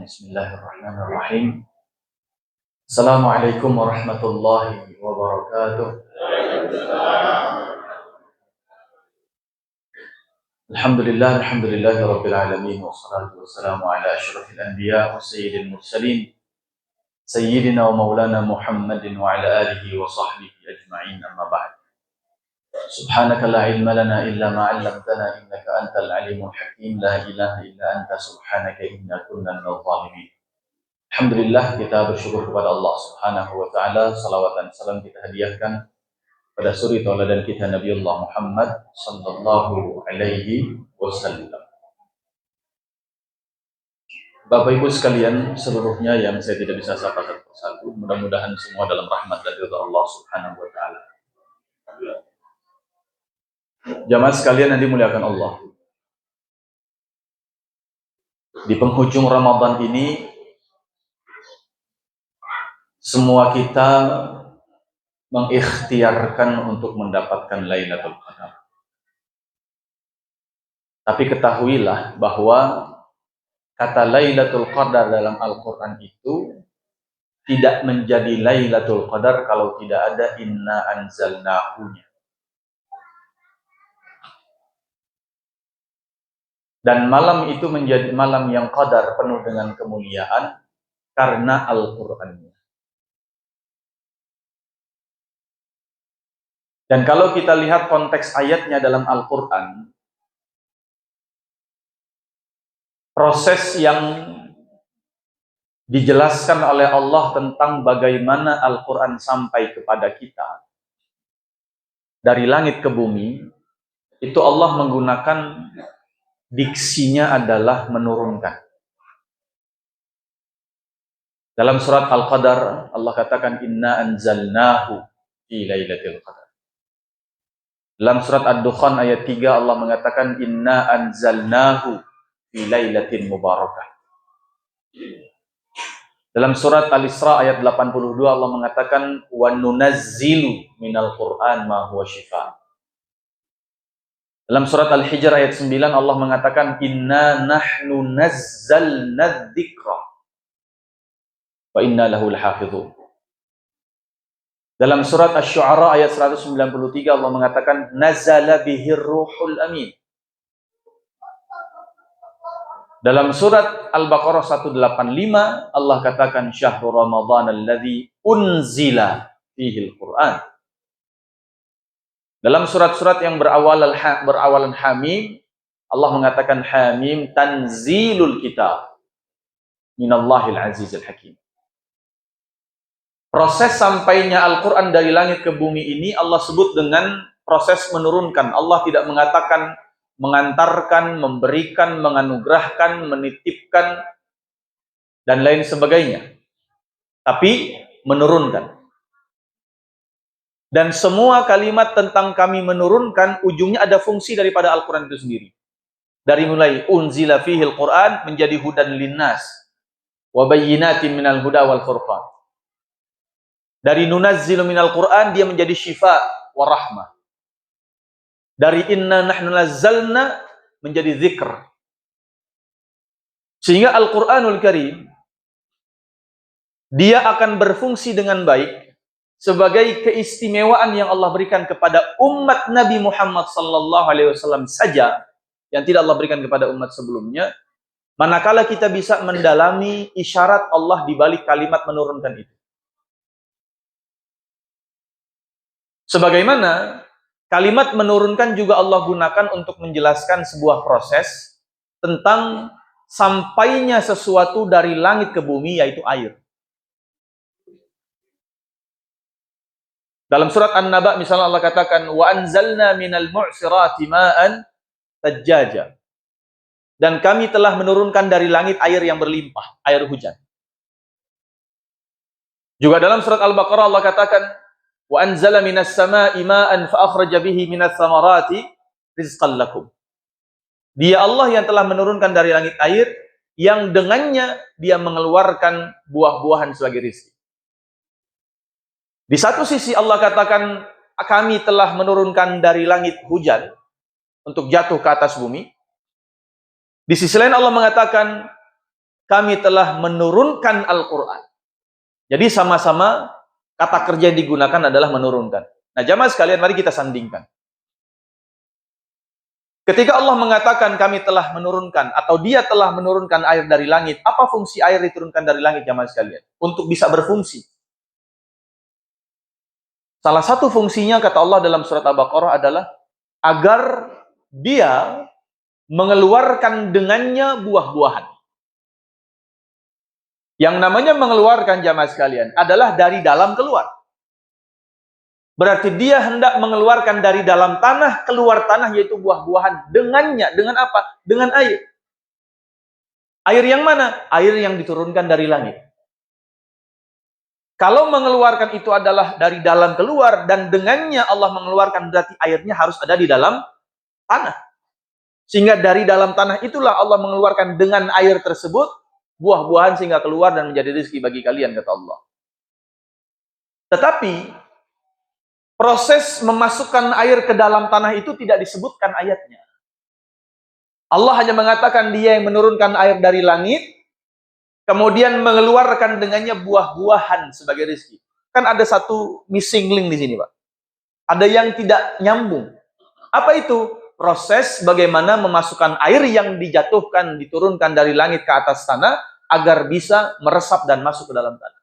Bismillahirrahmanirrahim. Assalamualaikum warahmatullahi wabarakatuh. Alhamdulillahi rabbil alamin, wassalatu wassalamu ala asyrafil anbiya wa sayyidil mursalin, sayyidina wa maulana Muhammadin wa ala alihi wa sahbihi ajma'in, amma ba'd. Subhanaka la ilma lana illa ma 'allamtana innaka antal alimul hakim. La ilaha illa anta subhanaka inna kunna minadh dhalimin. Alhamdulillah, kita bersyukur kepada Allah Subhanahu wa taala. Salawat dan salam kita hadiahkan pada suri tauladan kita Nabiullah Muhammad sallallahu alaihi wasallam. Bapak Ibu sekalian seluruhnya yang saya tidak bisa sapa satu persatu, mudah-mudahan semua dalam rahmat dan ridha Allah Subhanahu wa taala. Jamaah sekalian yang dimuliakan Allah, di penghujung Ramadan ini semua kita mengikhtiarkan untuk mendapatkan Lailatul Qadar. Tapi ketahuilah bahwa kata Lailatul Qadar dalam Al-Quran itu tidak menjadi Lailatul Qadar kalau tidak ada inna anzalnahu-nya. Dan malam itu menjadi malam yang qadar, penuh dengan kemuliaan karena Al-Qur'annya. Dan kalau kita lihat konteks ayatnya dalam Al-Qur'an, proses yang dijelaskan oleh Allah tentang bagaimana Al-Qur'an sampai kepada kita dari langit ke bumi, itu Allah menggunakan diksinya adalah menurunkan. Dalam surat Al-Qadar Allah katakan inna anzalnahu fi lailatul qadar. Dalam surat Ad-Dukhan ayat 3 Allah mengatakan inna anzalnahu fi lailatin mubarakah. Dalam surat Al-Isra ayat 82 Allah mengatakan wa nunazzilu minal Qur'an ma huwa shifaa. Dalam surat Al-Hijr ayat 9 Allah mengatakan inna nahnu nazzalna dzikra wa inna lahu lahafizun. Dalam surat Asy-Syu'ara ayat 193 Allah mengatakan nazala bihir ruhul amin. Dalam surat Al-Baqarah 185 Allah katakan syahrul ramadhan alladzi unzila fihil Qur'an. Dalam surat-surat yang berawalan Hamim, Allah mengatakan Hamim tanzilul kitab minallahil azizil hakim. Proses sampainya Al-Quran dari langit ke bumi ini Allah sebut dengan proses menurunkan. Allah tidak mengatakan mengantarkan, memberikan, menganugerahkan, menitipkan, dan lain sebagainya. Tapi menurunkan. Dan semua kalimat tentang kami menurunkan, ujungnya ada fungsi daripada Al-Quran itu sendiri. Dari mulai unzila fihil Quran menjadi hudan linnas wa bayyinatin minal huda wal furqan. Dari nunazzilu minal Quran dia menjadi syifa wa rahmah. Dari inna nahnu nazzalna menjadi zikr. Sehingga Al-Quranul Karim dia akan berfungsi dengan baik sebagai keistimewaan yang Allah berikan kepada umat Nabi Muhammad sallallahu alaihi wasallam saja, yang tidak Allah berikan kepada umat sebelumnya, manakala kita bisa mendalami isyarat Allah di balik kalimat menurunkan itu. Sebagaimana kalimat menurunkan juga Allah gunakan untuk menjelaskan sebuah proses tentang sampainya sesuatu dari langit ke bumi, yaitu air. Dalam surat An-Naba misalnya Allah katakan wa anzalna minal mu'sirati ma'an tajjaja. Dan kami telah menurunkan dari langit air yang berlimpah, air hujan. Juga dalam surat Al-Baqarah Allah katakan wa anzala minas sama'i ma'an fa akhraja bihi minas samarati rizqan lakum. Dia Allah yang telah menurunkan dari langit air yang dengannya dia mengeluarkan buah-buahan sebagai rizki. Di satu sisi Allah katakan kami telah menurunkan dari langit hujan untuk jatuh ke atas bumi. Di sisi lain Allah mengatakan kami telah menurunkan Al-Quran. Jadi sama-sama kata kerja yang digunakan adalah menurunkan. Nah, jamaah sekalian, mari kita sandingkan. Ketika Allah mengatakan kami telah menurunkan, atau dia telah menurunkan air dari langit, apa fungsi air diturunkan dari langit, jamaah sekalian? Untuk bisa berfungsi. Salah satu fungsinya, kata Allah dalam surat Al-Baqarah, adalah agar dia mengeluarkan dengannya buah-buahan. Yang namanya mengeluarkan, jamaah sekalian, adalah dari dalam keluar. Berarti dia hendak mengeluarkan dari dalam tanah, keluar tanah, yaitu buah-buahan. Dengannya, dengan apa? Dengan air. Air yang mana? Air yang diturunkan dari langit. Kalau mengeluarkan itu adalah dari dalam keluar, dan dengannya Allah mengeluarkan, berarti airnya harus ada di dalam tanah. Sehingga dari dalam tanah itulah Allah mengeluarkan dengan air tersebut, buah-buahan sehingga keluar dan menjadi rezeki bagi kalian, kata Allah. Tetapi proses memasukkan air ke dalam tanah itu tidak disebutkan ayatnya. Allah hanya mengatakan dia yang menurunkan air dari langit, kemudian mengeluarkan dengannya buah-buahan sebagai rezeki. Kan ada satu missing link di sini, Pak. Ada yang tidak nyambung. Apa itu? Proses bagaimana memasukkan air yang dijatuhkan, diturunkan dari langit ke atas tanah, agar bisa meresap dan masuk ke dalam tanah.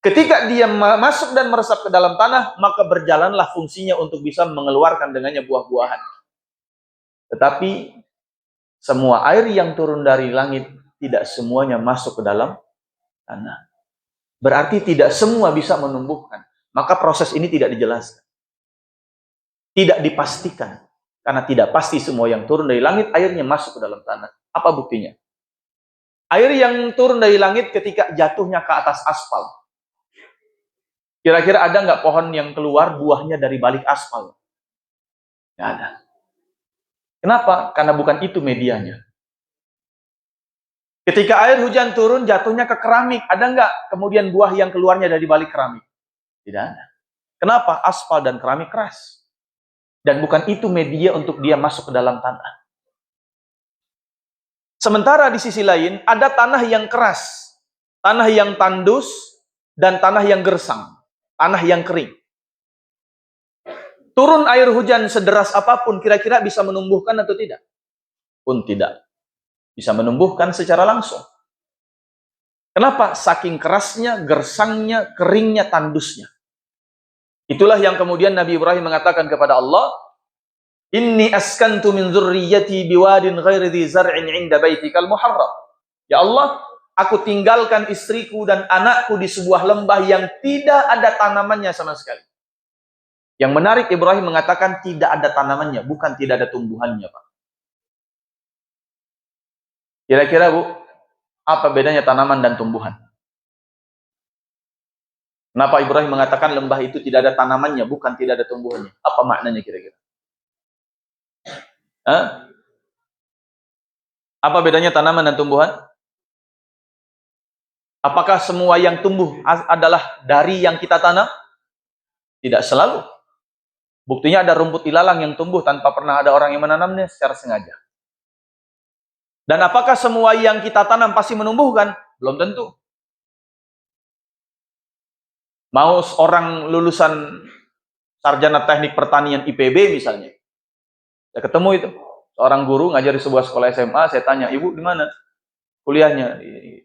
Ketika dia masuk dan meresap ke dalam tanah, maka berjalanlah fungsinya untuk bisa mengeluarkan dengannya buah-buahan. Tetapi semua air yang turun dari langit tidak semuanya masuk ke dalam tanah. Berarti tidak semua bisa menumbuhkan. Maka proses ini tidak dijelaskan. Tidak dipastikan. Karena tidak pasti semua yang turun dari langit airnya masuk ke dalam tanah. Apa buktinya? Air yang turun dari langit ketika jatuhnya ke atas aspal. Kira-kira ada nggak pohon yang keluar buahnya dari balik aspal? Nggak ada. Kenapa? Karena bukan itu medianya. Ketika air hujan turun, jatuhnya ke keramik. Ada nggak kemudian buah yang keluarnya dari balik keramik? Tidak ada. Kenapa? Aspal dan keramik keras. Dan bukan itu media untuk dia masuk ke dalam tanah. Sementara di sisi lain, ada tanah yang keras, tanah yang tandus, dan tanah yang gersang. Tanah yang kering. Turun air hujan sederas apapun, kira-kira bisa menumbuhkan atau tidak? Pun tidak. Bisa menumbuhkan secara langsung. Kenapa? Saking kerasnya, gersangnya, keringnya, tandusnya. Itulah yang kemudian Nabi Ibrahim mengatakan kepada Allah, Inni askantu min dzurriyyati biwadin ghairi dzi zar'in 'inda baitikal muharram. Ya Allah, aku tinggalkan istriku dan anakku di sebuah lembah yang tidak ada tanamannya sama sekali. Yang menarik, Ibrahim mengatakan tidak ada tanamannya, bukan tidak ada tumbuhannya, Pak. Kira-kira, Bu, apa bedanya tanaman dan tumbuhan? Kenapa Ibrahim mengatakan lembah itu tidak ada tanamannya, bukan tidak ada tumbuhannya? Apa maknanya kira-kira? Apa bedanya tanaman dan tumbuhan? Apakah semua yang tumbuh adalah dari yang kita tanam? Tidak selalu. Buktinya ada rumput ilalang yang tumbuh tanpa pernah ada orang yang menanamnya secara sengaja. Dan apakah semua yang kita tanam pasti menumbuhkan? Belum tentu. Mau orang lulusan sarjana teknik pertanian IPB misalnya. Saya ketemu itu. Seorang guru ngajar di sebuah sekolah SMA, saya tanya, Ibu di mana kuliahnya? Di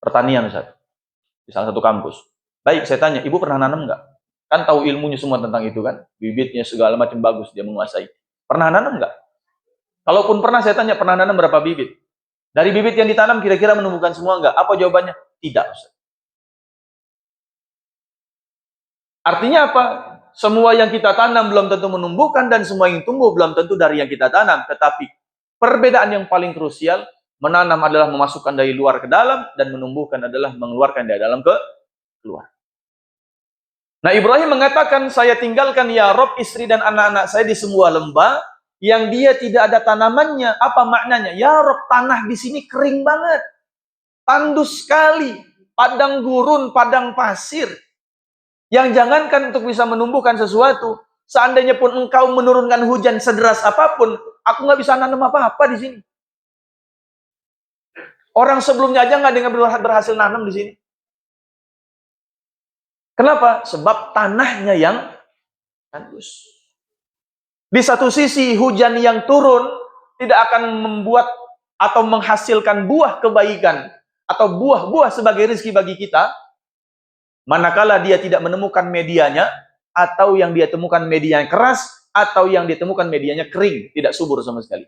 pertanian, Ustaz. Di salah satu kampus. Baik, saya tanya, Ibu pernah nanam nggak? Kan tahu ilmunya semua tentang itu kan? Bibitnya segala macam bagus, dia menguasai. Pernah nanam nggak? Kalaupun pernah, saya tanya, pernah nanam berapa bibit? Dari bibit yang ditanam, kira-kira menumbuhkan semua nggak? Apa jawabannya? Tidak, Ustaz. Artinya apa? Semua yang kita tanam belum tentu menumbuhkan, dan semua yang tumbuh belum tentu dari yang kita tanam. Tetapi perbedaan yang paling krusial, menanam adalah memasukkan dari luar ke dalam, dan menumbuhkan adalah mengeluarkan dari dalam ke luar. Nah, Ibrahim mengatakan, saya tinggalkan ya Rob istri dan anak-anak saya di sebuah lembah yang dia tidak ada tanamannya. Apa maknanya? Ya Rob, tanah di sini kering banget. Tandus sekali. Padang gurun, padang pasir. Yang jangankan untuk bisa menumbuhkan sesuatu, seandainya pun engkau menurunkan hujan sederas apapun, aku nggak bisa nanam apa-apa di sini. Orang sebelumnya aja nggak ada yang berhasil nanam di sini. Kenapa? Sebab tanahnya yang tandus. Di satu sisi hujan yang turun tidak akan membuat atau menghasilkan buah kebaikan atau buah-buah sebagai rezeki bagi kita, manakala dia tidak menemukan medianya, atau yang dia temukan medianya keras, atau yang ditemukan medianya kering, tidak subur sama sekali.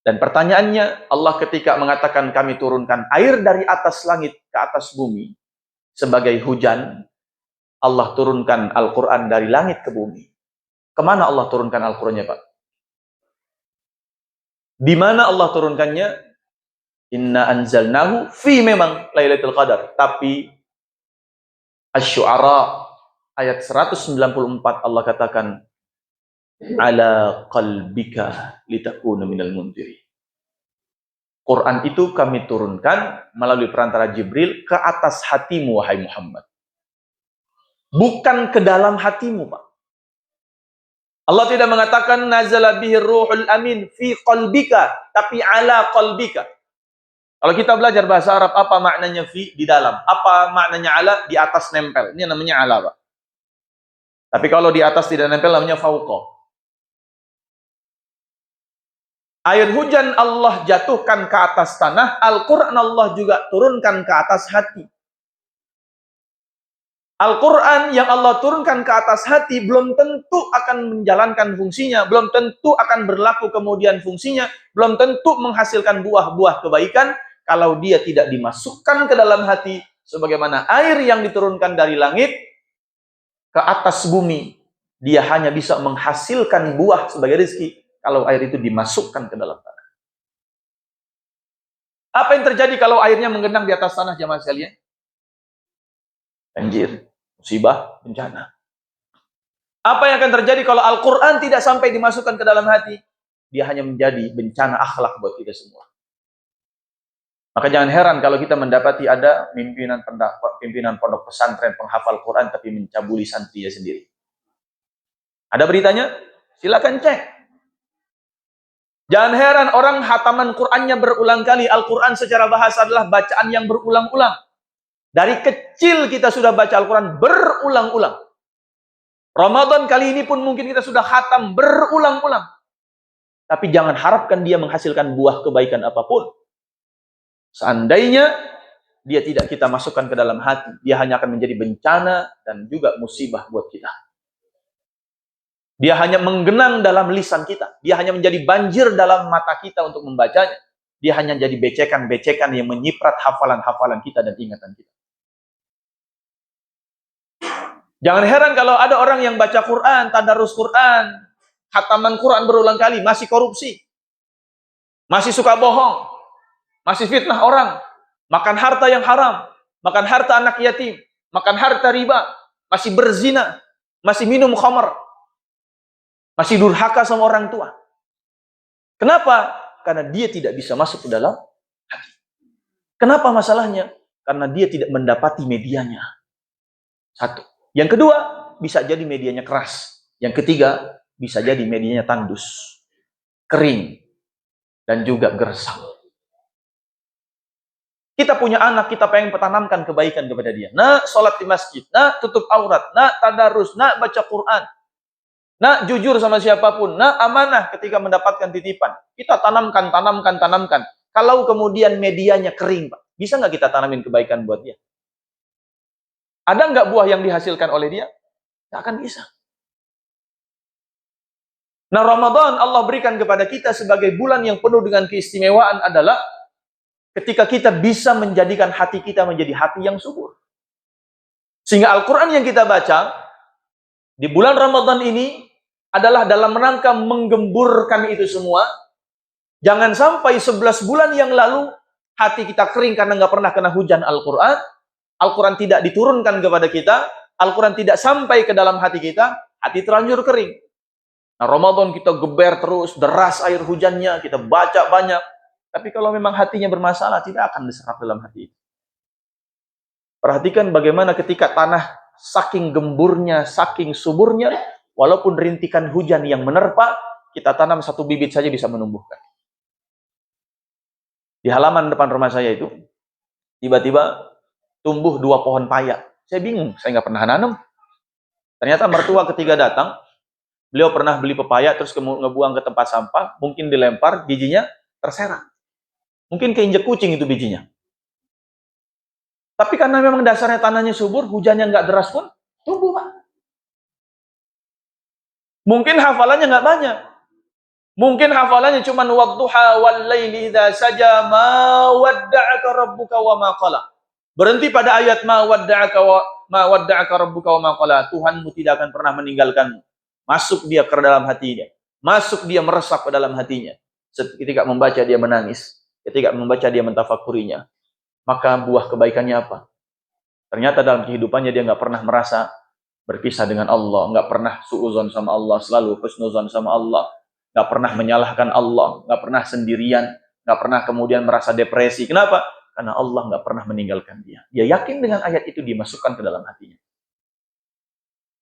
Dan pertanyaannya, Allah ketika mengatakan kami turunkan air dari atas langit ke atas bumi sebagai hujan, Allah turunkan Al-Quran dari langit ke bumi. Kemana Allah turunkan Al-Qurannya, Pak? Di mana Allah turunkannya? Inna anzalnahu fi, memang Lailatul Qadar. Tapi Asy-Syu'ara ayat 194 Allah katakan ala qalbika litakuna minal mundiri. Quran itu kami turunkan melalui perantara Jibril ke atas hatimu, wahai Muhammad. Bukan ke dalam hatimu, Pak. Allah tidak mengatakan nazala bihi ruhul amin fi qalbika, tapi ala qalbika. Kalau kita belajar bahasa Arab, apa maknanya fi? Di dalam. Apa maknanya ala? Di atas nempel. Ini namanya ala, Pak. Tapi kalau di atas tidak nempel, namanya fauqa. Air hujan Allah jatuhkan ke atas tanah, Al-Quran Allah juga turunkan ke atas hati. Al-Quran yang Allah turunkan ke atas hati belum tentu akan menjalankan fungsinya, belum tentu akan berlaku kemudian fungsinya, belum tentu menghasilkan buah-buah kebaikan kalau dia tidak dimasukkan ke dalam hati, sebagaimana air yang diturunkan dari langit ke atas bumi. Dia hanya bisa menghasilkan buah sebagai rezeki kalau air itu dimasukkan ke dalam tanah. Apa yang terjadi kalau airnya menggenang di atas tanah, jamaah sekalian? Banjir, musibah, bencana. Apa yang akan terjadi kalau Al-Quran tidak sampai dimasukkan ke dalam hati? Dia hanya menjadi bencana akhlak buat kita semua. Maka jangan heran kalau kita mendapati ada pimpinan pondok pesantren penghafal Quran tapi mencabuli santrinya sendiri. Ada beritanya? Silakan cek. Jangan heran orang hataman Qur'annya berulang kali. Al-Quran secara bahasa adalah bacaan yang berulang-ulang. Dari kecil kita sudah baca Al-Quran berulang-ulang. Ramadan kali ini pun mungkin kita sudah khatam berulang-ulang. Tapi jangan harapkan dia menghasilkan buah kebaikan apapun. Seandainya dia tidak kita masukkan ke dalam hati, dia hanya akan menjadi bencana dan juga musibah buat kita. Dia hanya menggenang dalam lisan kita. Dia hanya menjadi banjir dalam mata kita untuk membacanya. Dia hanya jadi becekan-becekan yang menyiprat hafalan-hafalan kita dan ingatan kita. Jangan heran kalau ada orang yang baca Quran, tadarus Quran, khataman Quran berulang kali, masih korupsi. Masih suka bohong. Masih fitnah orang. Makan harta yang haram. Makan harta anak yatim. Makan harta riba. Masih berzina. Masih minum khamar. Masih durhaka sama orang tua. Kenapa? Karena dia tidak bisa masuk ke dalam hati. Kenapa masalahnya? Karena dia tidak mendapati medianya. Satu. Yang kedua, bisa jadi medianya keras. Yang ketiga, bisa jadi medianya tandus, kering, dan juga gersang. Kita punya anak, kita pengen tanamkan kebaikan kepada dia. Nak, sholat di masjid. Nak, tutup aurat. Nak, tadarus. Nak, baca Quran. Nak, jujur sama siapapun. Nak, amanah ketika mendapatkan titipan. Kita tanamkan. Kalau kemudian medianya kering, Pak, bisa nggak kita tanamin kebaikan buat dia? Ada nggak buah yang dihasilkan oleh dia? Nggak akan bisa. Nah, Ramadan Allah berikan kepada kita sebagai bulan yang penuh dengan keistimewaan adalah ketika kita bisa menjadikan hati kita menjadi hati yang subur. Sehingga Al-Quran yang kita baca di bulan Ramadan ini adalah dalam rangka menggemburkan itu semua. Jangan sampai 11 bulan yang lalu hati kita kering karena nggak pernah kena hujan Al-Quran. Al-Quran tidak diturunkan kepada kita. Al-Quran tidak sampai ke dalam hati kita. Hati terlanjur kering. Nah, Ramadan kita geber terus, deras air hujannya, kita baca banyak. Tapi kalau memang hatinya bermasalah, tidak akan diserap dalam hati itu. Perhatikan bagaimana ketika tanah saking gemburnya, saking suburnya, walaupun rintikan hujan yang menerpa, kita tanam satu bibit saja bisa menumbuhkan. Di halaman depan rumah saya itu, tiba-tiba tumbuh 2 pohon paya. Saya bingung, saya nggak pernah nanam. Ternyata mertua ketika datang, beliau pernah beli pepaya, terus ngebuang ke tempat sampah, mungkin dilempar, bijinya terserak. Mungkin keinjek kucing itu bijinya. Tapi karena memang dasarnya tanahnya subur, hujannya nggak deras pun, tumbuh, Pak. Mungkin hafalannya nggak banyak. Mungkin hafalannya cuma wadduha wal laili idza saja ma wadda'aka rabbuka wa ma qala. Berhenti pada ayat ma wadda'aka rabbuka wa ma qala. Tuhanmu tidak akan pernah meninggalkanmu. Masuk dia ke dalam hatinya. Masuk dia meresap ke dalam hatinya. Ketika membaca dia menangis. Ketika membaca dia mentafakurinya. Maka buah kebaikannya apa? Ternyata dalam kehidupannya dia nggak pernah merasa berpisah dengan Allah, nggak pernah suuzon sama Allah, selalu husnuzon sama Allah, nggak pernah menyalahkan Allah, nggak pernah sendirian, nggak pernah kemudian merasa depresi. Kenapa? Karena Allah nggak pernah meninggalkan dia. Dia yakin dengan ayat itu dimasukkan ke dalam hatinya.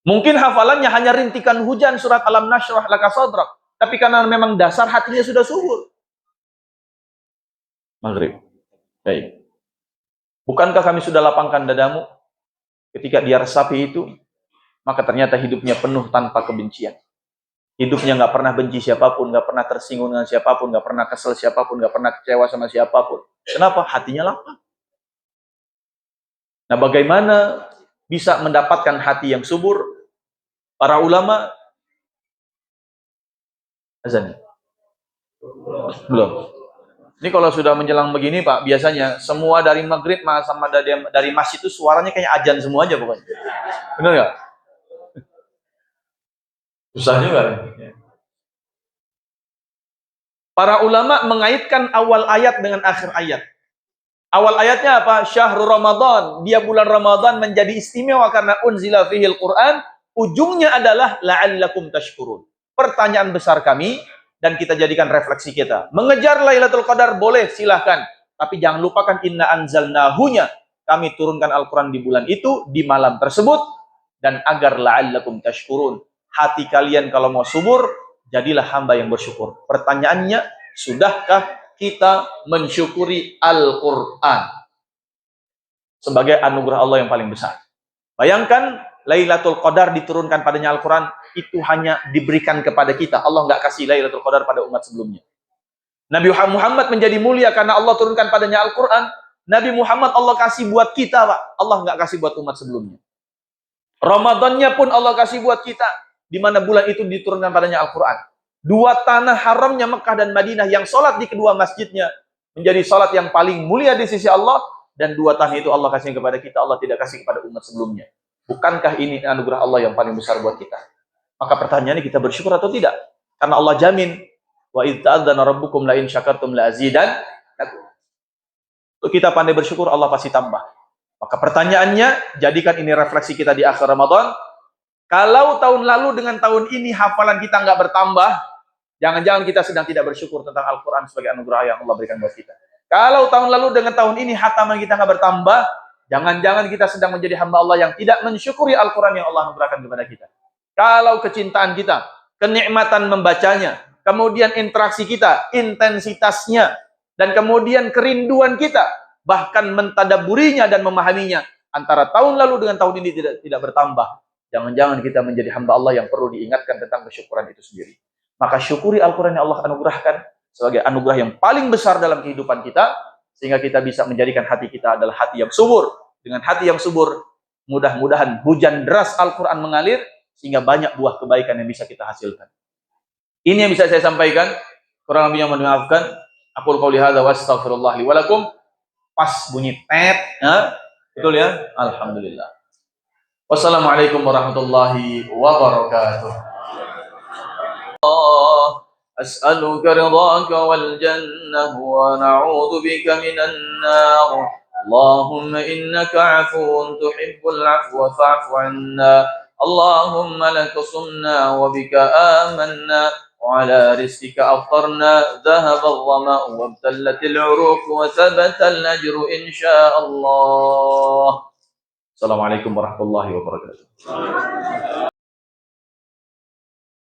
Mungkin hafalannya hanya rintikan hujan surat Alam Nashrah Laka Sadrak, tapi karena memang dasar hatinya sudah subur. Maghrib. Baik. Bukankah kami sudah lapangkan dadamu ketika dia resapi itu? Maka ternyata hidupnya penuh tanpa kebencian. Hidupnya nggak pernah benci siapapun, nggak pernah tersinggung dengan siapapun, nggak pernah kesel siapapun, nggak pernah kecewa sama siapapun. Kenapa? Hatinya lapang. Nah, bagaimana bisa mendapatkan hati yang subur? Para ulama azan. Belum. Ini kalau sudah menjelang begini, Pak, biasanya semua dari maghrib sama dari masjid itu suaranya kayak azan semua aja pokoknya. Benar nggak? Susah juga. Para ulama mengaitkan awal ayat dengan akhir ayat. Awal ayatnya apa? Syahrul Ramadan. Dia bulan Ramadan menjadi istimewa karena unzila fihil Quran. Ujungnya adalah la'allakum tashkurun. Pertanyaan besar kami dan kita jadikan refleksi kita. Mengejar Lailatul Qadar boleh, silahkan. Tapi jangan lupakan inna anzalnahunya. Kami turunkan Al-Quran di bulan itu, di malam tersebut. Dan agar la'allakum tashkurun. Hati kalian kalau mau subur, jadilah hamba yang bersyukur. Pertanyaannya, sudahkah kita mensyukuri Al-Quran sebagai anugerah Allah yang paling besar? Bayangkan, Lailatul Qadar diturunkan padanya Al-Quran, itu hanya diberikan kepada kita. Allah nggak kasih Lailatul Qadar pada umat sebelumnya. Nabi Muhammad menjadi mulia karena Allah turunkan padanya Al-Quran. Nabi Muhammad Allah kasih buat kita, Pak. Allah nggak kasih buat umat sebelumnya. Ramadannya pun Allah kasih buat kita. Di mana bulan itu diturunkan padanya Al-Quran. 2 tanah haramnya Mekah dan Madinah yang sholat di kedua masjidnya menjadi sholat yang paling mulia di sisi Allah, dan 2 tanah itu Allah kasih kepada kita, Allah tidak kasih kepada umat sebelumnya. Bukankah ini anugerah Allah yang paling besar buat kita? Maka pertanyaannya, kita bersyukur atau tidak? Karena Allah jamin, wa idz ta'adzana rabbukum la in syakartum la azidan. Kalau kita pandai bersyukur, Allah pasti tambah. Maka pertanyaannya, jadikan ini refleksi kita di akhir Ramadan. Kalau tahun lalu dengan tahun ini hafalan kita nggak bertambah, jangan-jangan kita sedang tidak bersyukur tentang Al-Quran sebagai anugerah yang Allah berikan buat kita. Kalau tahun lalu dengan tahun ini hataman kita nggak bertambah, jangan-jangan kita sedang menjadi hamba Allah yang tidak mensyukuri Al-Quran yang Allah anugerahkan kepada kita. Kalau kecintaan kita, kenikmatan membacanya, kemudian interaksi kita, intensitasnya, dan kemudian kerinduan kita, bahkan mentadaburinya dan memahaminya, antara tahun lalu dengan tahun ini tidak bertambah. Jangan-jangan kita menjadi hamba Allah yang perlu diingatkan tentang kesyukuran itu sendiri. Maka syukuri Al-Quran yang Allah anugerahkan sebagai anugerah yang paling besar dalam kehidupan kita, sehingga kita bisa menjadikan hati kita adalah hati yang subur. Dengan hati yang subur, mudah-mudahan hujan deras Al-Quran mengalir, sehingga banyak buah kebaikan yang bisa kita hasilkan. Ini yang bisa saya sampaikan. Kurang lebihnya mohon dimaafkan. Aqul qouli hadza wa astaghfirullah li wa lakum. Pas bunyi tet, betul ya? Alhamdulillah. Wassalamualaikum warahmatullahi wabarakatuh. As'aluka ridhaka wal jannah wa na'udzu bika minan nar. Allahumma innaka 'afuwun tuhibbul 'afwa fa'fu 'anna. Allahumma laka sumna wa bika amanna wa 'ala rizqika aftarna. Dhahaba adh-dhama'u wa ibtallatil 'uruq wa thabata al-ajru insyaallah. Assalamualaikum warahmatullahi wabarakatuh.